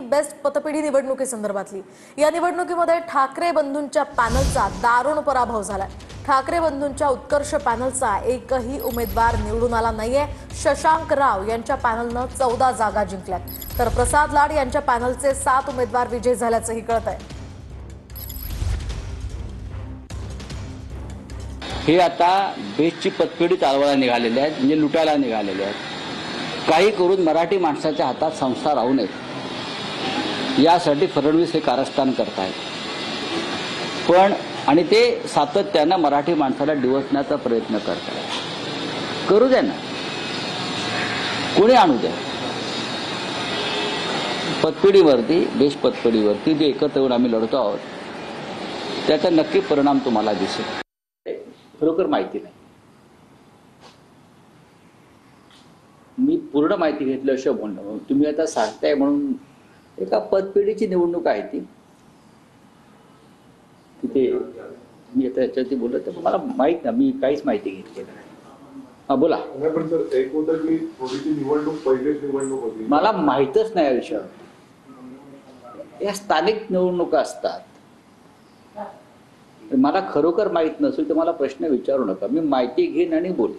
Best पतपेढी निवडणुकीसंदर्भातली। या निवडणुकीमध्ये ठाकरे बंधूंच्या पॅनलचा दारुण पराभव झालाय। ठाकरे बंधूंच्या उत्कर्ष पॅनलचा एकही उमेदवार निवडून आला नाहीये। शशांक राव यांच्या पॅनलनं 14 जागा जिंकल्यात, तर प्रसाद लाड यांच्या पॅनलचे 7 उमेदवार विजयी झाल्याचंही कळतंय। हे आता बेस्टची पतपेढी चालवायला निघालेले आहेत, म्हणजे लुटायला निघालेले आहेत। काही करून मराठी माणसाच्या हातात संस्था राहू नयेत यासाठी फडणवीस हे कारस्थान करतायत। पण आणि ते सातत्यानं मराठी माणसाला डिवचण्याचा प्रयत्न करतायत। करू द्या ना, कोणी आणू द्या। पतपेढीवरती, बेस्ट पतपेढीवरती जे एकत्र येऊन आम्ही लढतो आहोत त्याचा नक्की परिणाम तुम्हाला दिसेल। खरोखर माहिती नाही, मी पूर्ण माहिती घेतल्याशिवाय बोलणं। तुम्ही आता सांगताय म्हणून एका पतपेढीची निवडणूक आहे ती, तिथे मी आता याच्यावरती बोलत तर मला माहित ना, मी काहीच माहिती घेतली नाही। हा बोला। एक होतं की थोडीशी निवडणूक पहिलीच निवडणूक होती, मला माहितच नाही या विषयावर। या स्थानिक निवडणुका असतात, मला खरोखर माहित नसेल तर मला प्रश्न विचारू नका, मी माहिती घेईन आणि बोलेन।